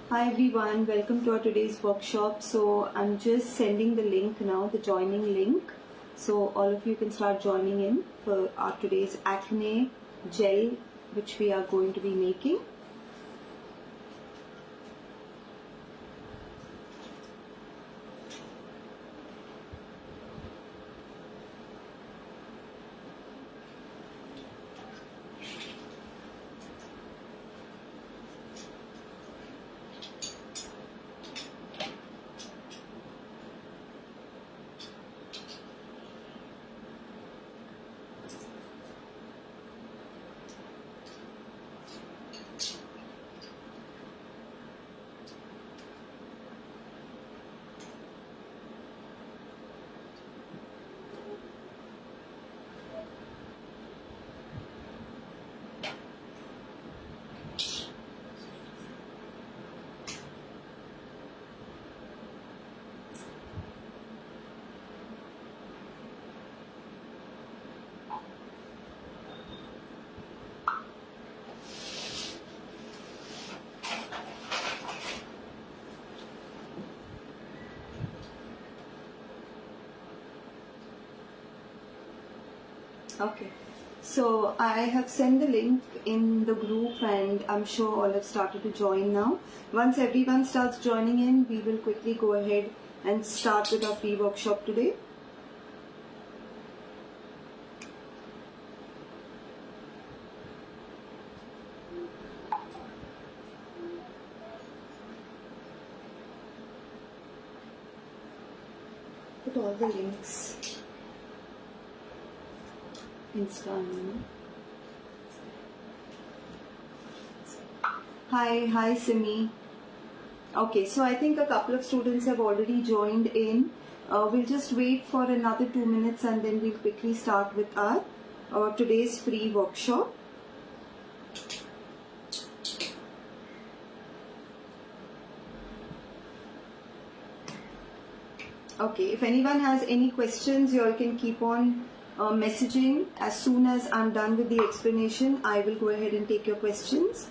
Hi everyone, welcome to our today's workshop. So I'm just sending the link now, the joining link. So all of you can start joining in for our today's acne gel, which we are going to be making. Okay, so I have sent the link in the group and I'm sure all have started to join now. Once everyone starts joining in, we will quickly go ahead and start with our free workshop today. Put all the links. Instagram. Hi Simi. Okay, so I think a couple of students have already joined in. We'll just wait for another 2 minutes and then we'll quickly start with our today's free workshop. Okay, if anyone has any questions, you all can keep on messaging. As soon as I'm done with the explanation, I will go ahead and take your questions.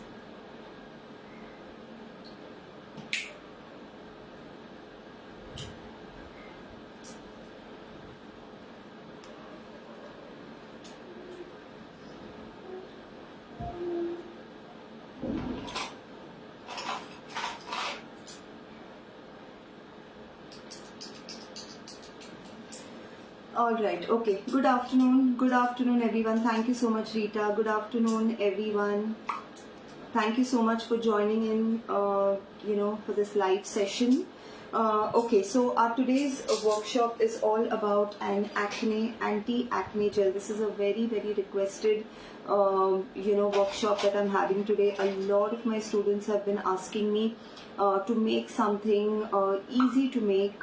Alright, okay. Good afternoon everyone. Thank you so much, Rita. Good afternoon everyone. Thank you so much for joining in, for this live session. Okay, so our today's workshop is all about an anti-acne gel. This is a very, very requested, workshop that I'm having today. A lot of my students have been asking me to make something easy to make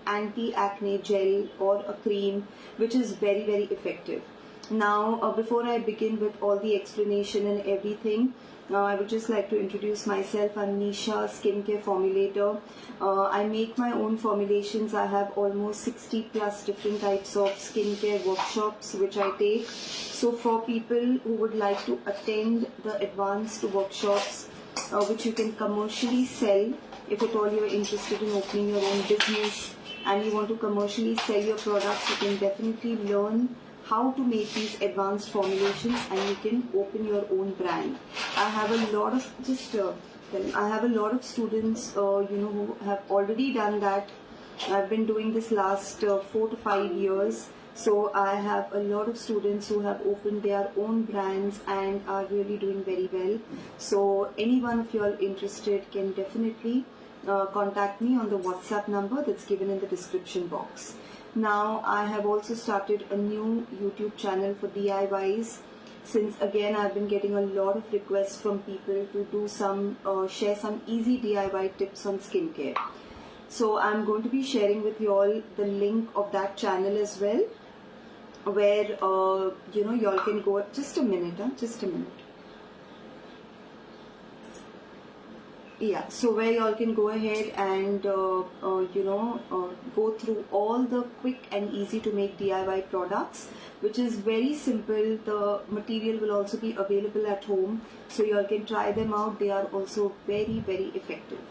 anti-acne gel or a cream, which is very, very effective. Now, before I begin with all the explanation and everything, I would just like to introduce myself. I'm Nisha, skincare formulator. I make my own formulations. I have almost 60 plus different types of skincare workshops which I take. So for people who would like to attend the advanced workshops, which you can commercially sell, if at all you're interested in opening your own business and you want to commercially sell your products, you can definitely learn how to make these advanced formulations and you can open your own brand. I have a lot of students who have already done that. I've been doing this last 4 to 5 years. So I have a lot of students who have opened their own brands and are really doing very well. So anyone of you are interested can definitely contact me on the WhatsApp number that's given in the description box. Now I have also started a new YouTube channel for DIYs, since again I've been getting a lot of requests from people to do some share some easy DIY tips on skincare. So I'm going to be sharing with you all the link of that channel as well, where you all can go. Just a minute. Yeah, so where y'all can go ahead and go through all the quick and easy to make DIY products, which is very simple. The material will also be available at home, so y'all can try them out. They are also very, very effective.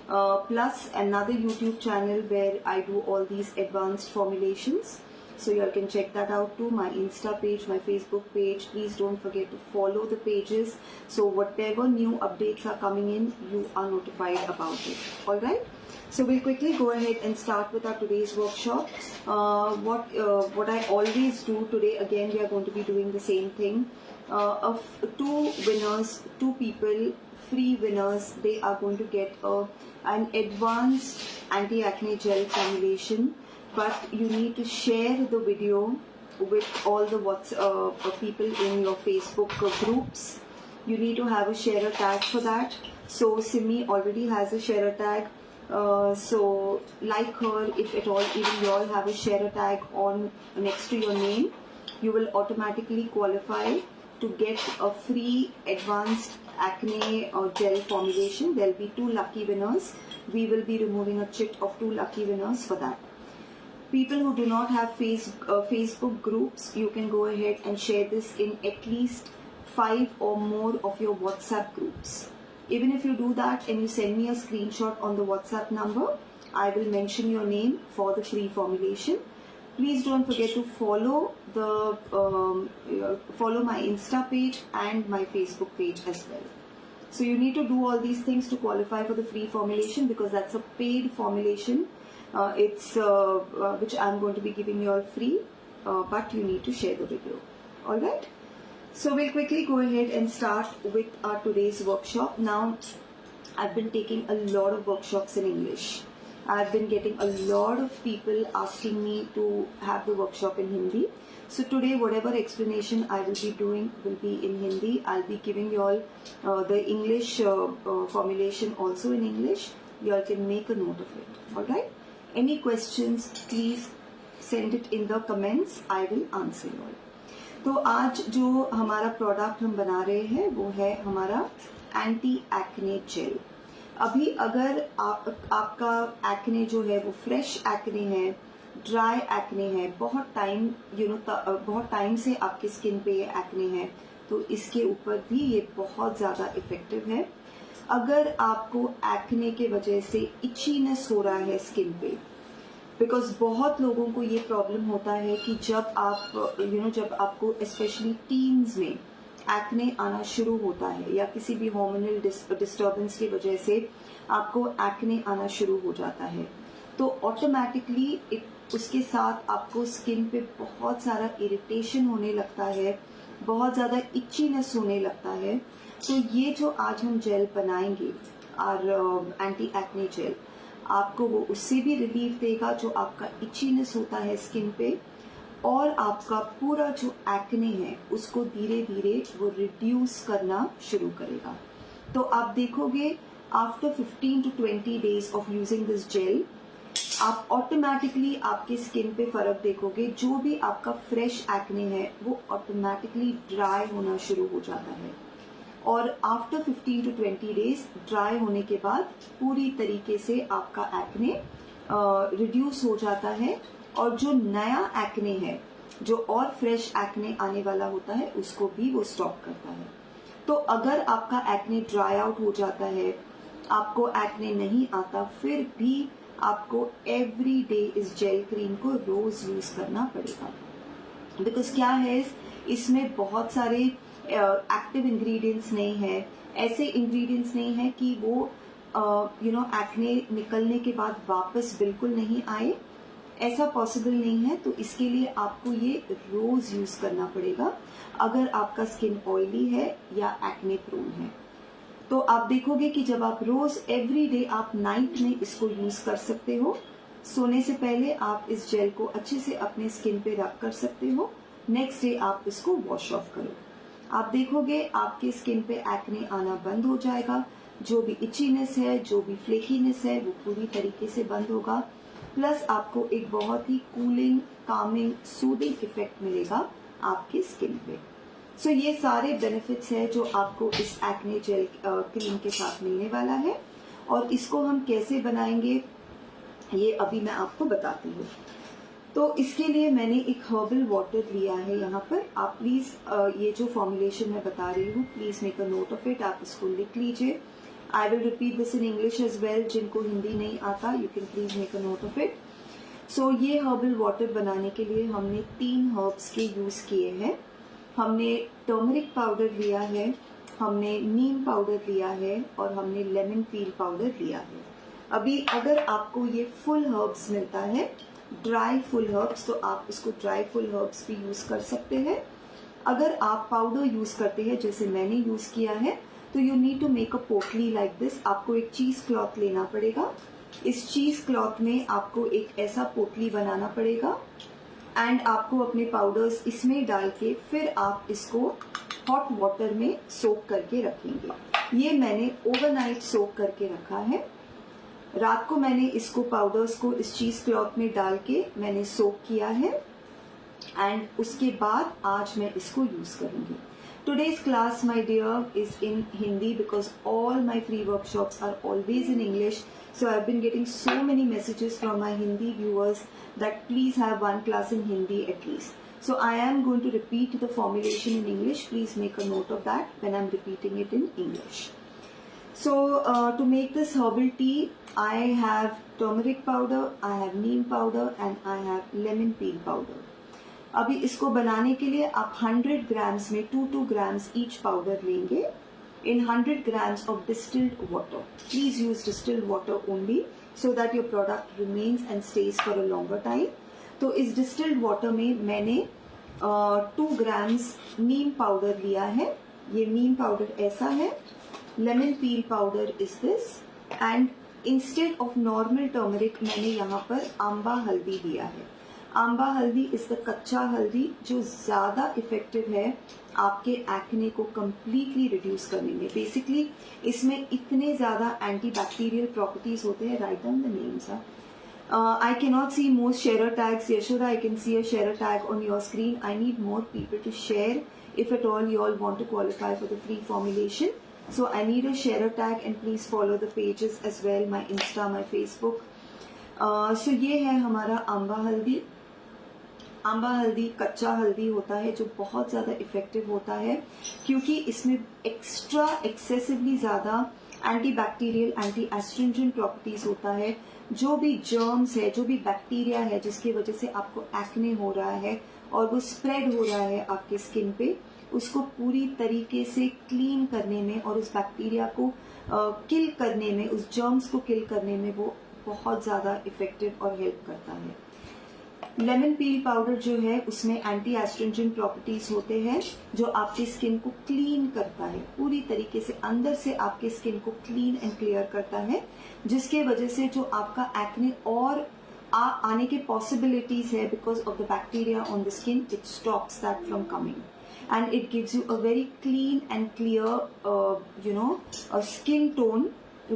Plus another YouTube channel where I do all these advanced formulations. So you all can check that out too. My Insta page, my Facebook page. Please don't forget to follow the pages. So whatever new updates are coming in, you are notified about it. Alright? So we'll quickly go ahead and start with our today's workshop. What I always do today, again we are going to be doing the same thing. Of two winners, two people, free winners, they are going to get an advanced anti-acne gel formulation. But you need to share the video with all the people in your Facebook groups. You need to have a sharer tag for that. So Simi already has a sharer tag. So like her, if at all even you all have a sharer tag on next to your name, you will automatically qualify to get a free advanced acne gel formulation. There will be 2 lucky winners. We will be removing a chit of 2 lucky winners for that. People who do not have Facebook groups, you can go ahead and share this in at least 5 or more of your WhatsApp groups. Even if you do that and you send me a screenshot on the WhatsApp number, I will mention your name for the free formulation. Please don't forget to follow my Insta page and my Facebook page as well. So you need to do all these things to qualify for the free formulation, because that's a paid formulation. Which I'm going to be giving you all free, but you need to share the video. Alright? So we'll quickly go ahead and start with our today's workshop. Now, I've been taking a lot of workshops in English. I've been getting a lot of people asking me to have the workshop in Hindi. So today, whatever explanation I will be doing will be in Hindi. I'll be giving you all the English formulation also in English. You all can make a note of it. Alright? Any questions, please send it in the comments. I will answer you all. तो आज जो हमारा product हम बना रहे हैं वो है हमारा एंटी एक्ने जेल. अभी अगर आपका एक्ने जो है वो फ्रेश एक्ने है, ड्राई एक्ने है, बहुत टाइम से आपकी स्किन पे ये एक्ने है, तो इसके ऊपर भी ये बहुत ज़्यादा इफेक्टिव है. अगर आपको एक्ने के वजह से इचीनेस हो रहा है स्किन पे, बिकॉज बहुत लोगों को ये प्रॉब्लम होता है कि जब आप जब आपको स्पेशली टीन्स में एक्ने आना शुरू होता है या किसी भी हार्मोनल डिस्टर्बेंस की वजह से आपको एक्ने आना शुरू हो जाता है, तो ऑटोमेटिकली उसके साथ आपको स्किन पे बहुत सारा इरिटेशन होने लगता है, बहुत ज़्यादा इचीनेस होने लगता है. तो ये जो आज हम जेल बनाएंगे और एंटी एक्ने जेल, आपको वो उससे भी रिलीफ देगा जो आपका इचीनेस होता है स्किन पे, और आपका पूरा जो एक्ने है उसको धीरे धीरे वो रिड्यूस करना शुरू करेगा. तो आप देखोगे after 15 to 20 days of using this gel, आप ऑटोमेटिकली आपके स्किन पे फर्क देखोगे. जो भी आपका फ्रेश एक्ने है वो ऑटोमेटिकली ड्राई होना शुरू हो जाता है, और आफ्टर 15 to 20 days ड्राई होने के बाद पूरी तरीके से आपका एक्ने रिड्यूस हो जाता है, और जो नया एक्ने है, जो और फ्रेश एक्ने आने वाला होता है, उसको भी वो स्टॉप करता है. तो अगर आपका एक्ने ड्राई आउट हो जाता है, आपको एक्ने नहीं आता, फिर भी आपको एवरी डे इस जेल क्रीम को रोज यूज करना पड़ेगा. बिकॉज क्या है, इसमें बहुत सारे एक्टिव इंग्रेडिएंट्स नहीं है, ऐसे इंग्रेडिएंट्स नहीं है कि वो एक्ने निकलने के बाद वापस बिल्कुल नहीं आए. ऐसा पॉसिबल नहीं है. तो इसके लिए आपको ये रोज यूज करना पड़ेगा अगर आपका स्किन ऑयली है या एक्ने प्रोन है. तो आप देखोगे कि जब आप रोज एवरी डे आप नाइट में इसको यूज कर सकते हो. सोने से पहले आप इस जेल को अच्छे से अपने स्किन पे रब कर सकते हो. नेक्स्ट डे आप इसको वॉश ऑफ करो. आप देखोगे आपके स्किन पे एक्ने आना बंद हो जाएगा. जो भी इचीनेस है, जो भी फ्लेकीनेस है, वो पूरी तरीके से बंद होगा. प्लस आपको एक बहुत ही कूलिंग, कामिंग, सूदिंग इफेक्ट मिलेगा आपकी स्किन पे. सो ये सारे बेनिफिट्स है जो आपको इस एक्ने जेल क्रीम के साथ मिलने वाला है. और इसको हम कैसे बनाएंगे ये अभी मैं आपको बताती हूँ। तो इसके लिए मैंने एक हर्बल वाटर लिया है यहाँ पर। आप प्लीज ये जो फॉर्मुलेशन मैं बता रही हूँ please make a note of it, आप इसको लिख लीजिए। I will repeat this in English as well, जिनको हिंदी नहीं आता you can please make a note of it. So ये हर्बल वाटर बनाने के लिए हमने 3 हर्ब्स के यूज किए हैं। हमने टर्मरिक पाउडर लिया है, हमने नीम पाउडर लिया है और हमने लेमन पील पाउडर लिया है। अभी अगर आपको ये फुल हर्ब्स मिलता है, ड्राई फुल हर्ब्स, तो आप इसको ड्राई फुल हर्ब्स भी यूज कर सकते हैं। अगर आप पाउडर यूज करते हैं जैसे मैंने यूज किया है तो you need to make a पोटली लाइक दिस। आपको एक चीज क्लॉथ लेना पड़ेगा, इस चीज क्लॉथ में आपको एक ऐसा पोटली बनाना पड़ेगा एंड आपको अपने पाउडर्स इसमें डाल के फिर आप इसको हॉट वाटर में सोक करके रखेंगे। ये मैंने ओवरनाइट सोक करके रखा है। रात को मैंने इसको पाउडर्स को इस चीज क्लॉथ में डाल के मैंने सोक किया है एंड उसके बाद आज मैं इसको यूज करूंगी। Today's class, my dear, is in Hindi because all my free workshops are always in English. So I've been getting so many messages from my Hindi viewers that please have one class in Hindi at least. So I am going to repeat the formulation in English. Please make a note of that when I'm repeating it in English. So to make this herbal tea, I have turmeric powder, I have neem powder and I have lemon peel powder. अभी इसको बनाने के लिए आप 100 grams में 2 grams each powder लेंगे in 100 grams of distilled water. Please use distilled water only so that your product remains and stays for a longer time. तो इस distilled water में मैंने 2 ग्राम्स नीम पाउडर लिया है। ये नीम पाउडर ऐसा है। Lemon peel powder is this and instead of normal turmeric मैंने यहाँ पर आंबा हल्दी लिया है। आंबा हल्दी इज द कच्चा हल्दी जो ज्यादा इफेक्टिव है आपके एक्ने को कंप्लीटली रिड्यूस करने में। बेसिकली इसमें इतने ज्यादा एंटी बैक्टीरियल प्रॉपर्टीज होते हैं। Write down the names. I cannot see most sharer tags. Yashoda, I can see a sharer tag on your screen. I need more people to share if at all you all want to qualify for the free formulation. So I need a sharer tag and please follow the pages as well, my Insta, my Facebook. So ये है हमारा आंबा हल्दी। आंबा हल्दी कच्चा हल्दी होता है जो बहुत ज्यादा इफेक्टिव होता है क्योंकि इसमें एक्स्ट्रा एक्सेसिवली ज्यादा anti bacterial anti astringent properties होता है। जो भी जर्म्स है, जो भी बैक्टीरिया है जिसकी वजह से आपको एक्ने हो रहा है और वो स्प्रेड हो रहा है आपके स्किन पे, उसको पूरी तरीके से क्लीन करने में और उस बैक्टीरिया को किल करने में, उस जर्म्स को किल करने में वो बहुत ज्यादा इफेक्टिव और हेल्प करता है। लेमन पील पाउडर जो है उसमें एंटी एस्ट्रिंजेंट प्रॉपर्टीज होते हैं जो आपकी स्किन को क्लीन करता है, पूरी तरीके से अंदर से आपके स्किन को क्लीन एंड क्लियर करता है, जिसके वजह से जो आपका एक्ने और आने के पॉसिबिलिटीज है because of the bacteria on the skin, it stops that from coming and it gives you a very clean and clear a skin tone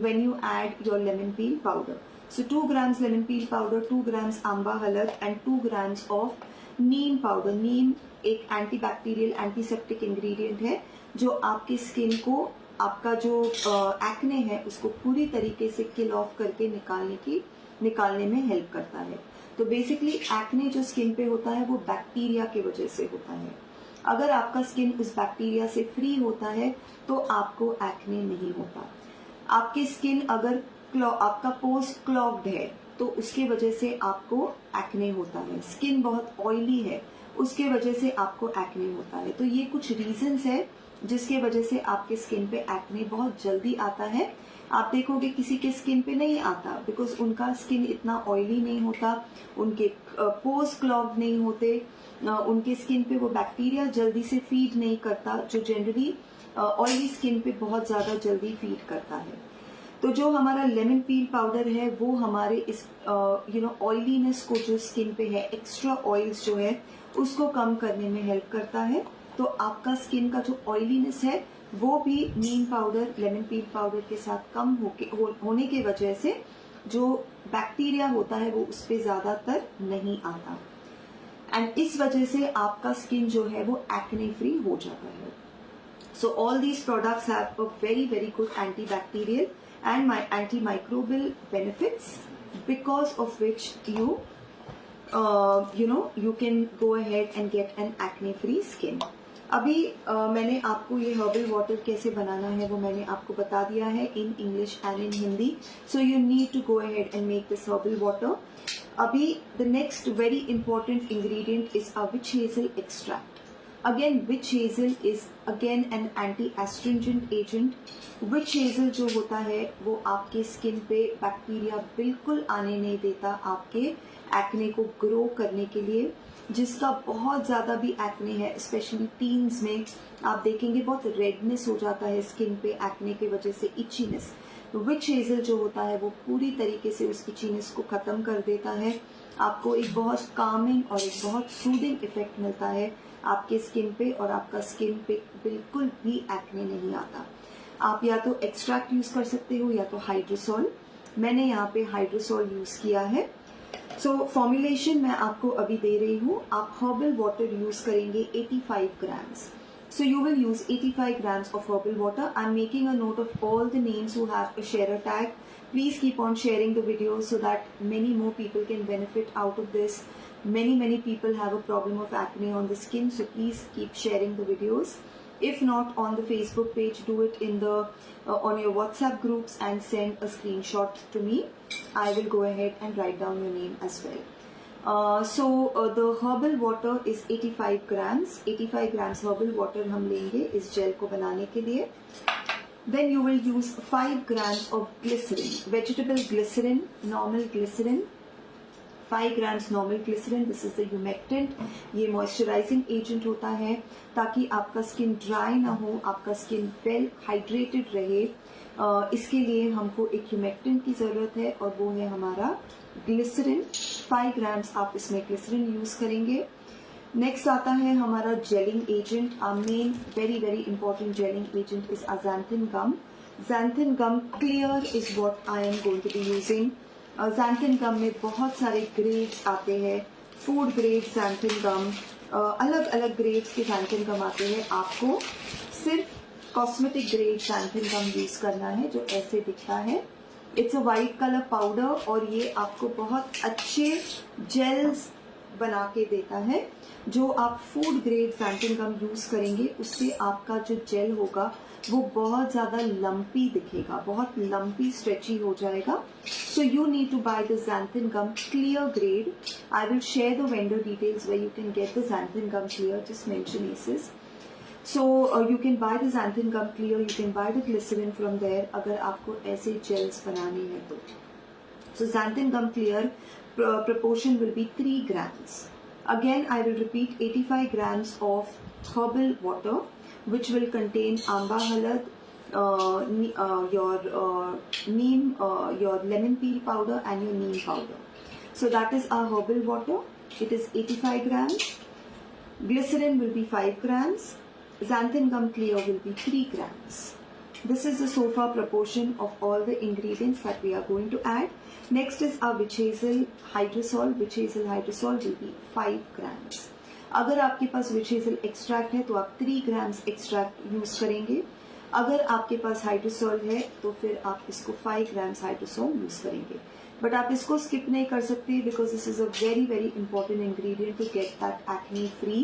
when you add your lemon peel powder. So 2 grams lemon peel powder, 2 grams आंबा हलद and 2 grams of neem powder. नीम एक antibacterial antiseptic ingredient है जो आपकी skin को, आपका जो acne है उसको पूरी तरीके से किल ऑफ करके निकालने में हेल्प करता है। तो बेसिकली एक्ने जो स्किन पे होता है वो बैक्टीरिया की वजह से होता है। अगर आपका स्किन उस बैक्टीरिया से फ्री होता है तो आपको एक्ने नहीं होता। आपकी स्किन अगर आपका पोर्स क्लॉग्ड है तो उसके वजह से आपको एक्ने होता है। स्किन बहुत ऑयली है उसके वजह से आपको एक्ने होता है। तो ये कुछ रीजंस है जिसके वजह से आपके स्किन पे एक्ने बहुत जल्दी आता है। आप देखोगे किसी के स्किन पे नहीं आता बिकॉज उनका स्किन इतना ऑयली नहीं होता, उनके पोर्स क्लॉग्ड नहीं होते, उनके स्किन पे वो बैक्टीरिया जल्दी से फीड नहीं करता जो जनरली ऑयली स्किन पे बहुत ज्यादा जल्दी फीड करता है। तो जो हमारा लेमन पील पाउडर है वो हमारे इस ऑयलीनेस को जो स्किन पे है, एक्स्ट्रा ऑयल्स जो है उसको कम करने में हेल्प करता है। तो आपका स्किन का जो ऑयलीनेस है वो भी नीम पाउडर, लेमन पील पाउडर के साथ कम होने की वजह से जो बैक्टीरिया होता है वो उस पर ज्यादातर नहीं आता एंड इस वजह से आपका स्किन जो है वो एक्ने फ्री हो जाता है। So all these products have a very good antibacterial and antimicrobial benefits, because of which you you can go ahead and get an acne free skin. अभी मैंने आपको ये हर्बल वाटर कैसे बनाना है वो मैंने आपको बता दिया है in English and in Hindi. So you need to go ahead and make this herbal water. अभी the next very important ingredient is a witch hazel extract. Again, witch hazel is again an anti-astringent agent. Witch hazel जो होता है वो आपके skin पे bacteria बिल्कुल आने नहीं देता आपके एक्ने को ग्रो करने के लिए. जिसका बहुत ज़्यादा भी एक्ने है, स्पेशली टीन्स में आप देखेंगे बहुत रेडनेस हो जाता है स्किन पे एक्ने की वजह से, इचीनेस. विच हेजल जो होता है वो पूरी तरीके से उस इचीनेस को ख़त्म कर देता है. आपको एक बहुत कामिंग और एक बहुत सूदिंग इफेक्ट मिलता है आपके स्किन पे, और आपका स्किन पे बिल्कुल भी एक्ने नहीं आता. आप या तो एक्सट्रैक्ट यूज कर सकते हो या तो हाइड्रोसॉल. मैंने यहाँ पे हाइड्रोसॉल यूज किया है. सो फॉर्मुलेशन मैं आपको अभी दे रही हूँ. आप हर्बल वाटर यूज करेंगे 85 grams. So you will use 85 grams of herbal water. I'm making a note of all the names who have a sharer tag. Please keep on sharing the videos so that many more people can benefit out of this. Many people have a problem of acne on the skin, so please keep sharing the videos. If not on the Facebook page, do it in the on your WhatsApp groups and send a screenshot to me. I will go ahead and write down your name as well. The herbal water is 85 grams. 85 grams herbal water हम लेंगे इस jail को बनाने के लिए. Then you will use 5 grams of glycerin, vegetable glycerin, normal glycerin. 5 grams normal glycerin. This is the humectant. ये moisturizing agent होता है ताकि आपका स्किन ड्राई ना हो, आपका स्किन वेल हाइड्रेटेड रहे. इसके लिए हमको एक humectant की जरूरत है और वो है हमारा ग्लिसरीन. 5 ग्राम्स आप इसमें ग्लिसरीन यूज करेंगे. नेक्स्ट आता है हमारा gelling agent. Our main very important gelling agent is a xanthan gum. Xanthan gum clear is what I am going to be using. Xanthan gum में बहुत सारे ग्रेड्स आते हैं. फूड ग्रेड ज़ैंथिन गम, अलग अलग ग्रेड्स के ज़ैंथिन गम आते हैं. आपको सिर्फ कॉस्मेटिक ग्रेड ज़ैंथिन गम यूज करना है जो ऐसे दिखता है. It's a white colour powder और ये आपको बहुत अच्छे जेल्स बना के देता है. जो आप फूड ग्रेड ज़ैंथिन गम यूज करेंगे उससे आपका जो जेल होगा वो बहुत ज्यादा लंपी दिखेगा, बहुत लंपी स्ट्रेची हो जाएगा. So you need to buy the xanthan gum clear grade. I will share the vendor details where you can get the xanthan gum clear. Just mention SS. So you can buy the xanthan gum clear, you can buy the glycerin from there अगर आपको ऐसे gels बनाने हैं तो. So xanthan gum clear proportion will be 3 grams. Again I will repeat 85 grams of herbal water which will contain amba halad, your neem, your lemon peel powder and your neem powder. So that is our herbal water. It is 85 grams. Glycerin will be 5 grams. Xanthan gum clear will be 3 grams. This is the so far proportion of all the ingredients that we are going to add. Next is our witch hazel hydrosol. Witch hazel hydrosol will be 5 grams. अगर आपके पास witch hazel extract है तो आप 3 grams extract use करेंगे. अगर आपके पास हाइड्रोसॉल है तो फिर आप इसको 5 grams हाइड्रोसॉल यूज करेंगे. बट आप इसको स्किप नहीं कर सकते because this is a very important ingredient to get that acne free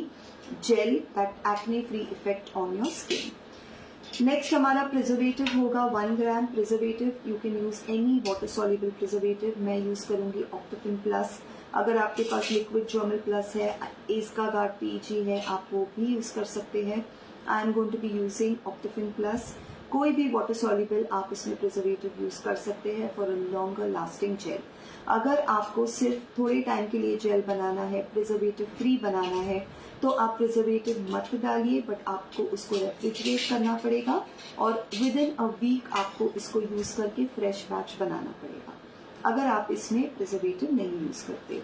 gel, that acne free effect on your skin. Next हमारा प्रिजर्वेटिव होगा 1 gram. Preservative you can use any water soluble preservative. मैं use करूंगी Optiphen plus. अगर आपके पास liquid जर्मल plus है, एस्कागार्ड PG है, आप वो भी यूज कर सकते हैं. I am going to be using Optiphen plus. कोई भी वाटर सॉल्युबल आप इसमें प्रिजर्वेटिव यूज कर सकते हैं for a longer lasting gel. अगर आपको सिर्फ थोड़े टाइम के लिए जेल बनाना है, प्रिजर्वेटिव फ्री बनाना है, तो आप प्रिजर्वेटिव मत डालिए, बट आपको उसको रेफ्रिजरेट करना पड़ेगा और विद इन अ वीक आपको इसको यूज करके फ्रेश बैच बनाना पड़ेगा अगर आप इसमें प्रिजर्वेटिव नहीं यूज करते.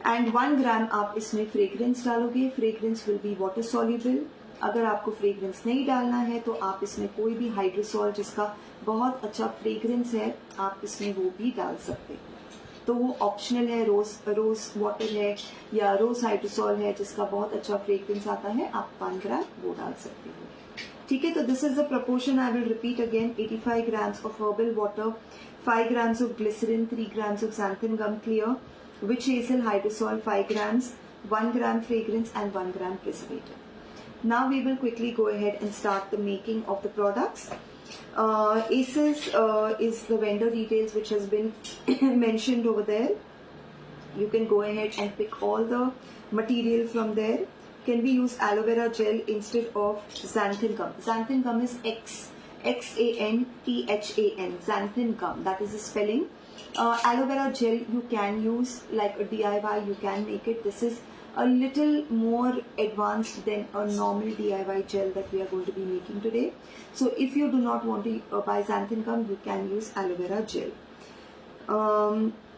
एंड 1 ग्राम आप इसमें फ्रेग्रेंस डालोगे. Fragrance will be water soluble. अगर आपको फ्रेग्रेंस नहीं डालना है तो आप इसमें कोई भी हाइड्रोसॉल जिसका बहुत अच्छा फ्रेग्रेंस है आप इसमें वो भी डाल सकते हैं. तो वो ऑप्शनल है. रोज वाटर है या रोज हाइड्रोसॉल है जिसका बहुत अच्छा फ्रेग्रेंस आता है, आप 1 ग्राम वो डाल सकते हो. ठीक है, तो this is the proportion. I will repeat again. 85 grams of herbal water, 5 grams of glycerin, 3 grams of xanthan gum clear, witch hazel hydrosol 5 grams, 1 gram fragrance and 1 gram preservative. Now we will quickly go ahead and start the making of the products. Aces is the vendor details which has been mentioned over there. You can go ahead and pick all the material from there. Can we use aloe vera gel instead of xanthan gum? Xanthan gum is Xanthan, xanthan gum. That is the spelling. Aloe vera gel you can use like a DIY. You can make it. This is a little more advanced than a normal DIY gel that we are going to be making today. So if you do not want to buy xanthan gum, you can use aloe vera gel.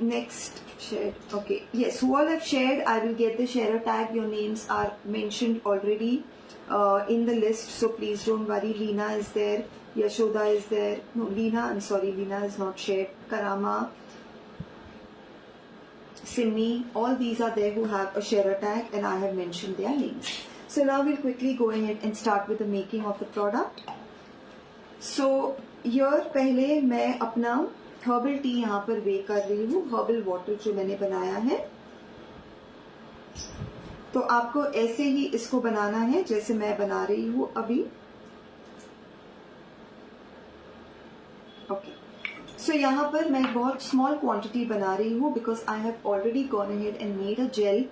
Next, shared. Okay, yes, who all have shared, I will get the sharer tag. Your names are mentioned already in the list, so please don't worry. Leena is there, Yashoda is there. No, Leena, I'm sorry, Leena is not shared. Karama, Simmi, all these are there who have a sharer tag, and I have mentioned their names. So now we'll quickly go ahead and start with the making of the product. So here पहले मैं अपना herbal tea यहाँ पर वे कर रही हूँ, herbal water जो मैंने बनाया है. तो आपको ऐसे ही इसको बनाना है जैसे मैं बना रही हूँ अभी. ओके, सो यहाँ पर मैं बहुत स्मॉल क्वांटिटी बना रही हूँ because I have already gone ahead and made a gel.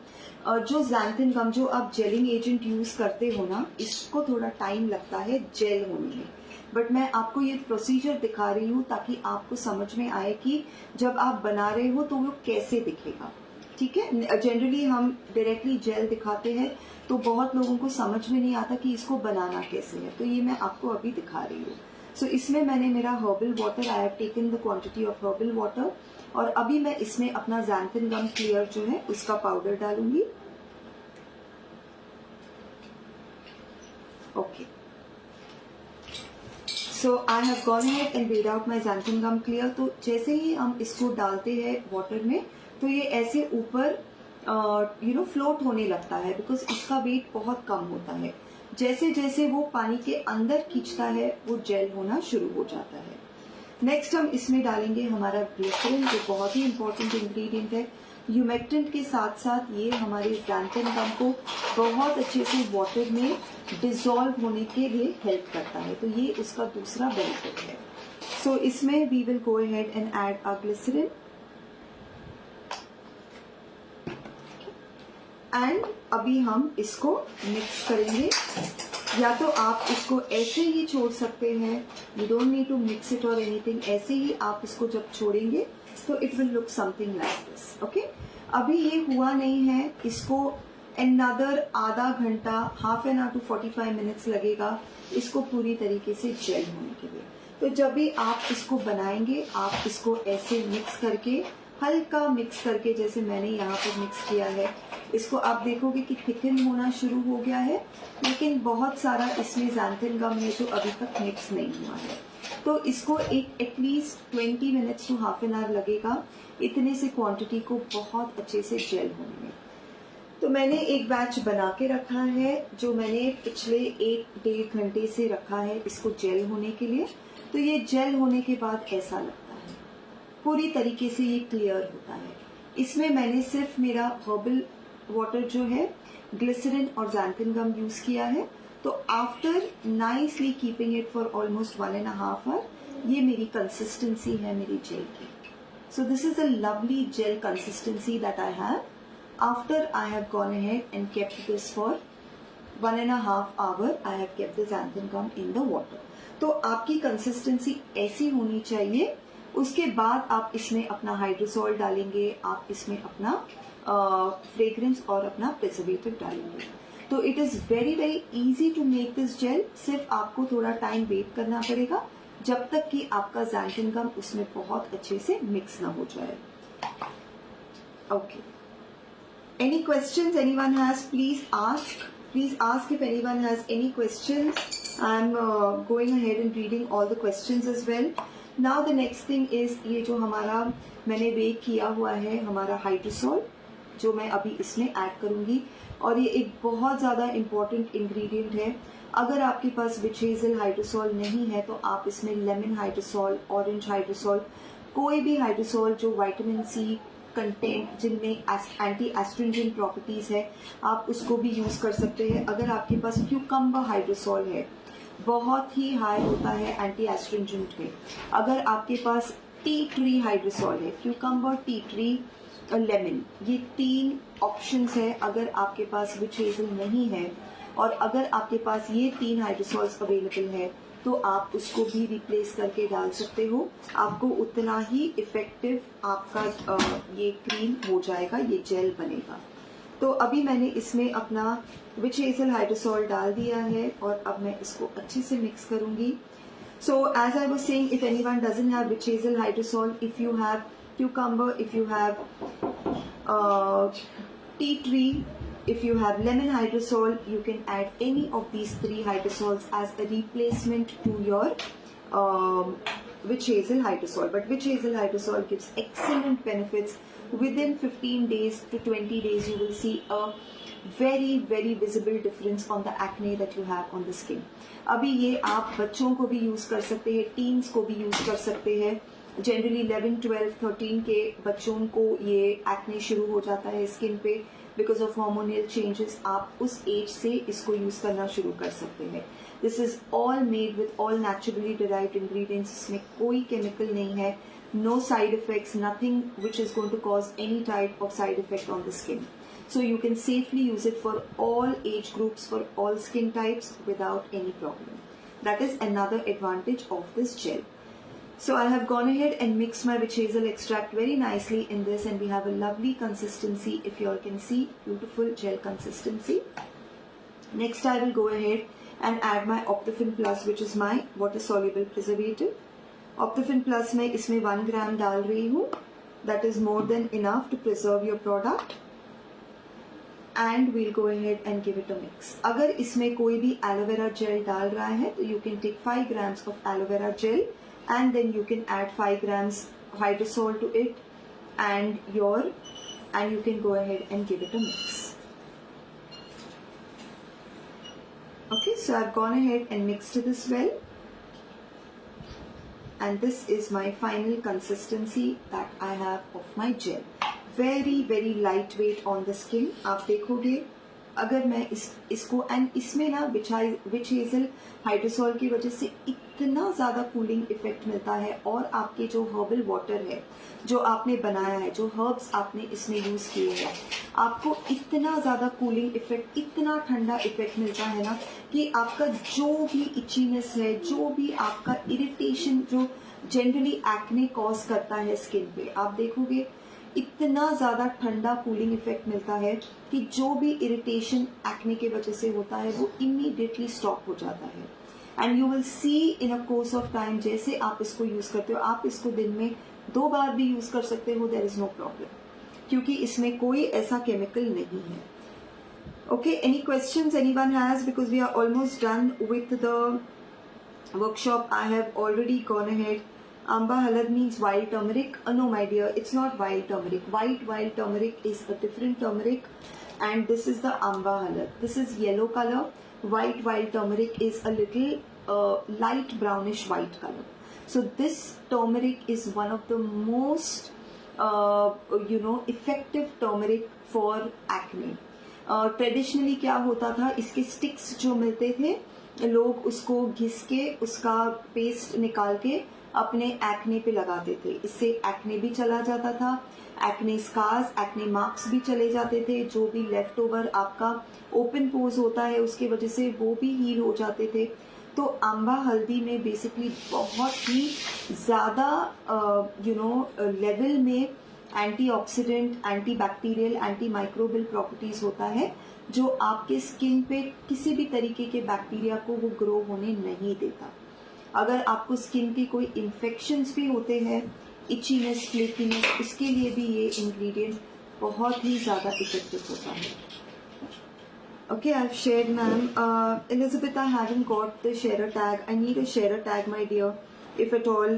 जो xanthan गम जो आप जेलिंग एजेंट यूज करते हो ना, इसको थोड़ा टाइम लगता है जेल होने में, बट मैं आपको ये प्रोसीजर दिखा रही हूँ ताकि आपको समझ में आए कि जब आप बना रहे हो तो वो कैसे दिखेगा. ठीक है, जनरली हम डायरेक्टली जेल दिखाते हैं तो बहुत लोगों को समझ में नहीं आता कि इसको बनाना कैसे है, तो ये मैं आपको अभी दिखा रही हूँ. सो इसमें मैंने मेरा herbal water, I have taken the quantity of herbal water, और अभी मैं इसमें अपना xanthan गम क्लियर जो है उसका पाउडर डालूंगी. Okay, so I have gone ahead and weighed out my xanthan gum clear. तो जैसे ही हम इसको डालते हैं वाटर में तो ये ऐसे ऊपर फ्लोट होने लगता है बिकॉज इसका वेट बहुत कम होता है. जैसे जैसे वो पानी के अंदर खींचता है वो जेल होना शुरू हो जाता है. नेक्स्ट हम इसमें डालेंगे हमारा ग्लिसरीन जो बहुत ही इंपॉर्टेंट इंग्रेडिएंट है. ह्यूमेक्टेंट के साथ साथ ये हमारे xanthan गम को बहुत अच्छे से वाटर में डिसॉल्व होने के लिए हेल्प करता है, तो ये उसका दूसरा बेनिफिट है. सो इसमें we will go ahead and add a glycerine and अभी हम इसको मिक्स करेंगे. या तो आप इसको ऐसे ही छोड़ सकते हैं, you don't need to mix it और एनीथिंग. ऐसे ही आप इसको जब छोड़ेंगे तो it will look something like this. Okay, अभी ये हुआ नहीं है, इसको अनदर आधा घंटा, half an hour to 45 minutes लगेगा इसको पूरी तरीके से जेल होने के लिए. तो जब भी आप इसको बनाएंगे आप इसको ऐसे मिक्स करके, हल्का मिक्स करके, जैसे मैंने यहाँ पर मिक्स किया है, इसको आप देखोगे कि थिकन होना शुरू हो गया है, लेकिन बहुत सारा इसमें xanthan गम है जो अभी तक मिक्स नहीं हुआ है. तो इसको एक at least 20 minutes to half an hour लगेगा इतने से क्वांटिटी को बहुत अच्छे से जेल होने में. तो मैंने एक बैच बना के रखा है जो मैंने पिछले 1-1.5 घंटे से रखा है इसको जेल होने के लिए. तो ये जेल होने के बाद ऐसा लगता है, पूरी तरीके से ये क्लियर होता है. इसमें मैंने सिर्फ मेरा हर्बल वाटर जो है, ग्लिसरीन और xanthan गम यूज किया है. तो after nicely keeping it for almost 1.5 hour, ये मेरी कंसिस्टेंसी है मेरी जेल की. So this is a lovely gel consistency that I have after I have gone ahead and kept this for 1.5 hour. I have kept the xanthan gum in the water. तो आपकी consistency ऐसी होनी चाहिए. उसके बाद आप इसमें अपना हाइड्रोसॉल डालेंगे, आप इसमें अपना फ्रेग्रेंस और अपना प्रिजर्वेटिव डालेंगे. तो it is very very easy to make this gel. सिर्फ आपको थोड़ा टाइम वेट करना पड़ेगा जब तक कि आपका xanthan गम उसमें बहुत अच्छे से मिक्स ना हो जाए. Okay, any questions anyone has, please ask. Please ask if anyone has any questions. I'm going ahead and reading all the questions as well. Now the next thing is ये जो हमारा मैंने बेक किया हुआ है हमारा हाइड्रोसॉल, जो मैं अभी इसमें ऐड करूंगी. और ये एक बहुत ज़्यादा इम्पॉर्टेंट इंग्रेडिएंट है. अगर आपके पास विच हेज़ल हाइड्रोसॉल नहीं है तो आप इसमें लेमन हाइड्रोसॉल, ऑरेंज हाइड्रोसॉल, कोई भी हाइड्रोसॉल जो विटामिन सी कंटेंट जिनमें एंटी एस्ट्रिंजेंट प्रॉपर्टीज है, आप उसको भी यूज कर सकते हैं। अगर आपके पास क्यूकम्बर हाइड्रोसॉल है, बहुत ही हाई होता है एंटी एस्ट्रिंजेंट में। अगर आपके पास टी ट्री हाइड्रोसॉल है, क्यूकम्बर, टी ट्री, लेमन, ये 3 ऑप्शंस है। अगर आपके पास विच हेज़ल नहीं है और अगर आपके पास ये 3 हाइड्रोसॉल्स अवेलेबल है तो आप उसको भी रिप्लेस करके डाल सकते हो। आपको उतना ही इफेक्टिव आपका ये क्रीम हो जाएगा, ये जेल बनेगा। तो अभी मैंने इसमें अपना विच हेज़ल हाइड्रोसॉल डाल दिया है और अब मैं इसको अच्छे से मिक्स करूंगी। So as I was saying, if anyone doesn't have witch hazel hydrosol, if you have cucumber, if you have tea tree, if you have lemon hydrosol, you can add any of these 3 hydrosols as a replacement to your witch hazel hydrosol. But witch hazel hydrosol gives excellent benefits. Within 15 days to 20 days, you will see a very visible difference on the acne that you have on the skin. अभी ये आप बच्चों को भी use कर सकते हैं, teens को भी यूज कर सकते हैं। जनरली 11, 12, 13 के बच्चों को ये एक्ने शुरू हो जाता है स्किन पे बिकॉज ऑफ हार्मोनल चेंजेस। आप उस एज से इसको यूज करना शुरू कर सकते हैं। This is all made with all naturally derived ingredients. इसमें कोई केमिकल नहीं है, no side effects, nothing which is going to cause any type of side effect on the skin. So you can safely use it for all age groups, for all skin types without any problem. That is another advantage of this gel. So I have gone ahead and mixed my witch hazel extract very nicely in this, and we have a lovely consistency. If you all can see, beautiful gel consistency. Next I will go ahead and add my Optifin Plus, which is my water soluble preservative. Optifin Plus में इसमें 1 gram डाल रही हूँ. That is more than enough to preserve your product. And we'll go ahead and give it a mix. अगर इसमें कोई भी aloe vera gel डाल रहा है तो you can take 5 grams of aloe vera gel and then you can add 5 grams hydrosol to it and you can go ahead and give it a mix. Okay, so I've gone ahead and mixed this well, and this is my final consistency that I have of my gel. very light weight on the skin. आप देखोगे अगर मैं इसको and इसमें ना witch hazel हाइड्रोसॉल की वजह से इतना ज्यादा कूलिंग इफेक्ट मिलता है और आपके जो हर्बल वाटर है जो आपने बनाया है, जो हर्ब्स आपने इसमें यूज किए हैं, आपको इतना ज्यादा कूलिंग इफेक्ट, इतना ठंडा इफेक्ट मिलता है ना कि आपका जो भी इचीनेस है, जो भी आपका इरिटेशन जो जनरली एक्ने कॉज करता है स्किन पे, आप देखोगे इतना ज्यादा ठंडा कूलिंग इफेक्ट मिलता है कि जो भी इरिटेशन एक्ने के वजह से होता है वो इमीडिएटली स्टॉप हो जाता है. And you will see in a course of time, जैसे आप इसको यूज करते हो, आप इसको दिन में 2 बार भी यूज कर सकते हो, देयर इज नो प्रॉब्लम, क्योंकि इसमें कोई ऐसा केमिकल नहीं है. Okay, any questions anyone has, because we are almost done with the workshop. I have already gone ahead. Amba halad means wild turmeric. No, my dear, it's not wild turmeric. Wild turmeric is a different turmeric, and this is the amba halad. This is yellow color. Wild turmeric is a little light brownish white color. So this turmeric is one of the most effective turmeric for acne. Traditionally क्या होता था, इसके sticks जो मिलते थे, लोग उसको घिस के उसका पेस्ट निकाल के अपने एक्ने पे लगाते थे. इससे एक्ने भी चला जाता था, एक्ने स्कार्स, एक्ने मार्क्स भी चले जाते थे. जो भी लेफ्ट ओवर आपका ओपन पोज होता है उसकी वजह से वो भी हील हो जाते थे. तो आंबा हल्दी में बेसिकली बहुत ही ज्यादा लेवल में antioxidant, anti bacterial, anti microbial properties होता है, जो आपके स्किन पे किसी भी तरीके के बैक्टीरिया को वो ग्रो होने नहीं देता. अगर आपको स्किन की कोई इन्फेक्शंस भी होते हैं, इचीनेस, फ्लेकीनेस, उसके लिए भी ये इंग्रेडिएंट बहुत ही ज्यादा इफेक्टिव होता है. Okay, I've shared, ma'am. Elizabeth, I haven't got the sharer tag. I need a sharer tag, my dear, if at all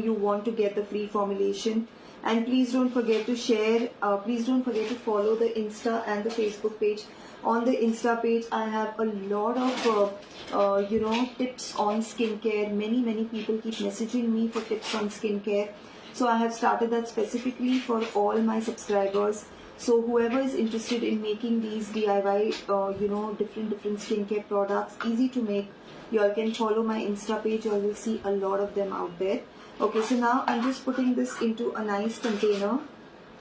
you want to get the free formulation. And please don't forget to share. Please don't forget to follow the Insta and the Facebook page. On the Insta page, I have a lot of tips on skincare. Many people keep messaging me for tips on skincare. So I have started that specifically for all my subscribers. So whoever is interested in making these DIY, different skincare products, easy to make, you all can follow my Insta page. You all will see a lot of them out there. Okay, so now I'm just putting this into a nice container,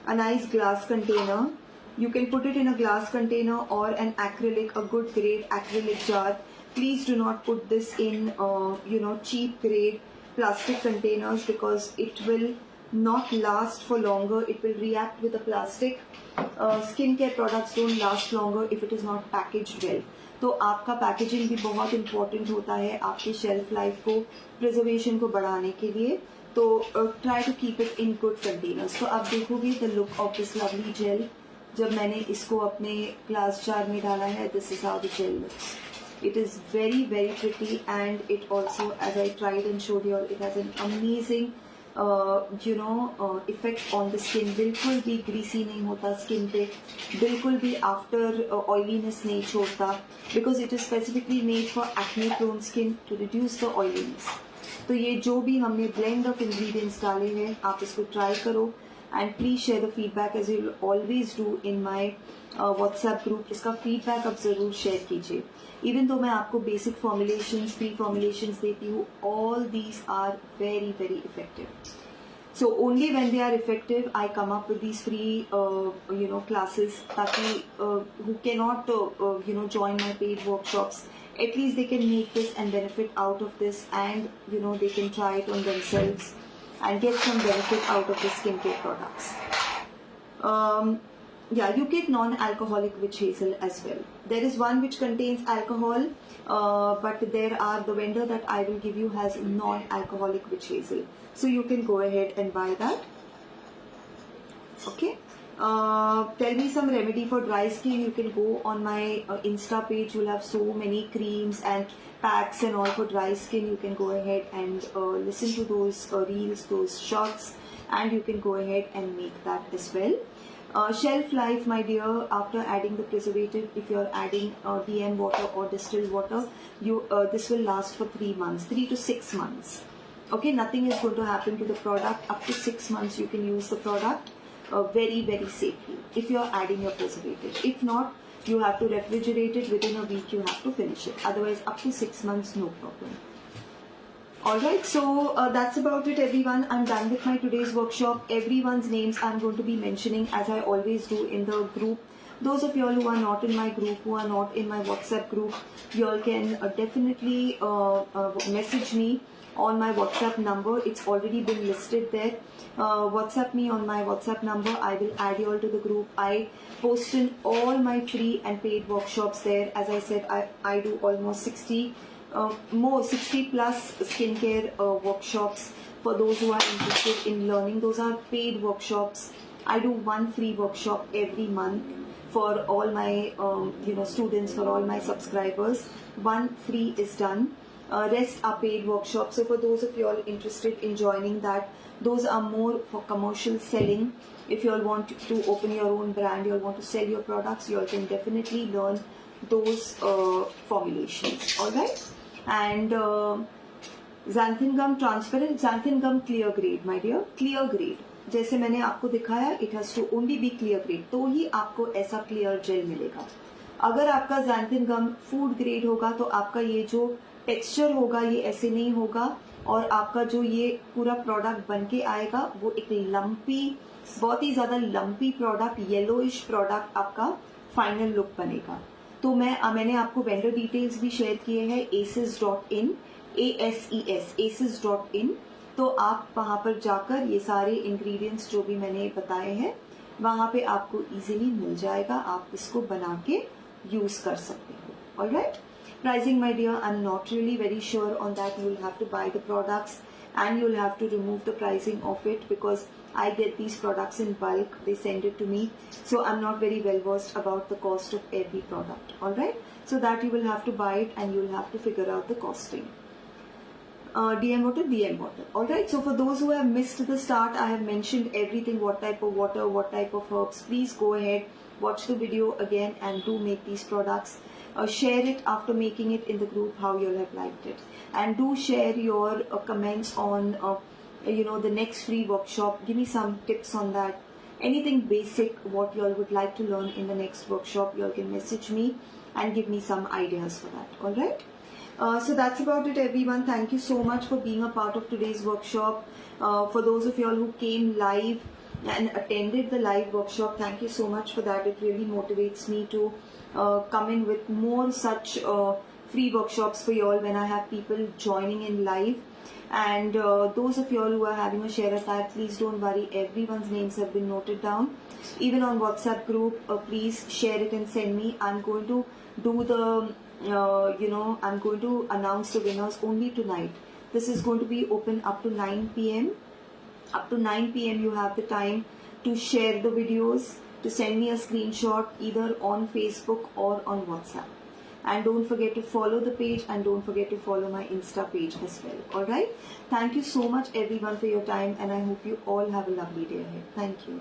a nice glass container. You can put it in a glass container or an acrylic, a good grade acrylic jar. Please do not put this in, cheap grade plastic containers, because it will not last for longer. It will react with the plastic. Skincare products don't last longer if it is not packaged well. तो आपका packaging भी बहुत important होता है आपके shelf life को, preservation को बढ़ाने के लिए. तो try to keep it in good containers. तो आप देखोगे the look of this lovely gel. जब मैंने इसको अपने ग्लास जार में डाला है, this is how the gel looks. It is very pretty, and it also, as I tried and showed you all, it has an amazing effect on the skin. बिल्कुल भी greasy नहीं होता skin पे, बिल्कुल भी after oiliness नहीं छोड़ता, because it is specifically made for acne prone skin to reduce the oiliness. तो ये जो भी हमने blend of ingredients डाले हैं, आप इसको try करो, and please share the feedback as you always do in my WhatsApp group. इसका feedback आप ज़रूर share कीजिए. Even though मैं आपको basic formulations, free formulations देती हूँ, all these are very effective. So only when they are effective, I come up with these free, classes, ताकि who cannot, join my paid workshops, at least they can make this and benefit out of this, and they can try it on themselves and get some benefit out of the skincare products. You get non-alcoholic witch hazel as well. There is one which contains alcohol, but the vendor that I will give you has non-alcoholic witch hazel. So you can go ahead and buy that. Okay. Tell me some remedy for dry skin. You can go on my Insta page. You'll have so many creams and packs and all for dry skin. You can go ahead and listen to those reels, those shots, and you can go ahead and make that as well. Shelf life, my dear, after adding the preservative, if you are adding DM water or distilled water, this will last for 3 months, 3 to 6 months. Okay, nothing is going to happen to the product. Up to 6 months you can use the product very safely if you are adding your preservative. If not, you have to refrigerate it. Within a week you have to finish it. Otherwise, up to 6 months, no problem. Alright, so that's about it, everyone. I'm done with my today's workshop. Everyone's names I'm going to be mentioning, as I always do, in the group. Those of you all who are not in my group, who are not in my WhatsApp group, you all can definitely message me on my WhatsApp number. It's already been listed there. WhatsApp me on my WhatsApp number. I will add you all to the group. I post in all my free and paid workshops there. As I said, I do almost 60 plus skincare workshops for those who are interested in learning. Those are paid workshops. I do one free workshop every month for all my students, for all my subscribers. One free is done. Rest are paid workshops. So for those of you all interested in joining that, those are more for commercial selling. If you all want to open your own brand, you all want to sell your products, you all can definitely learn those formulations. Alright. And xanthan gum transparent, xanthan gum clear grade, my dear, clear grade. जैसे मैंने आपको दिखाया, it has to only be clear grade, तो ही आपको ऐसा clear gel मिलेगा. अगर आपका xanthan gum food grade होगा, तो आपका ये जो texture होगा, ये ऐसे नहीं होगा, और आपका जो ये पूरा product बन के आएगा, वो एक lumpy, बहुत ही ज़्यादा lumpy product, yellowish product आपका final look बनेगा. तो मैंने आपको वेंडर डिटेल्स भी शेयर किए हैं aces.in, aces.in. तो आप वहाँ पर जाकर ये सारे इंग्रेडिएंट्स जो भी मैंने बताए हैं, वहाँ पे आपको इजीली मिल जाएगा. आप इसको बना के यूज कर सकते हो. Alright. Pricing, my dear, I am not really very sure on that. You will have to buy the products and you'll have to remove the pricing of it, because I get these products in bulk. They send it to me, so I'm not very well versed about the cost of every product. Alright, so that you will have to buy it and you'll have to figure out the costing. DM water. Alright, so for those who have missed the start, I have mentioned everything, what type of water, what type of herbs. Please go ahead, watch the video again and do make these products. Share it after making it in the group how you all have liked it, and do share your comments on the next free workshop. Give me some tips on that. Anything basic what you all would like to learn in the next workshop, you all can message me and give me some ideas for that. All right. So that's about it, everyone. Thank you so much for being a part of today's workshop. For those of you all who came live and attended the live workshop, thank you so much for that. It really motivates me to come in with more such free workshops for you all when I have people joining in live. And those of you all who are having a share attack, please don't worry, everyone's names have been noted down. Even on WhatsApp group, please share it and send me. I'm going to do the I'm going to announce the winners only tonight. This is going to be open up to 9 p.m. Up to 9 p.m. you have the time to share the videos, to send me a screenshot either on Facebook or on WhatsApp. And don't forget to follow the page, and don't forget to follow my Insta page as well. Alright? Thank you so much everyone for your time, and I hope you all have a lovely day ahead. Thank you.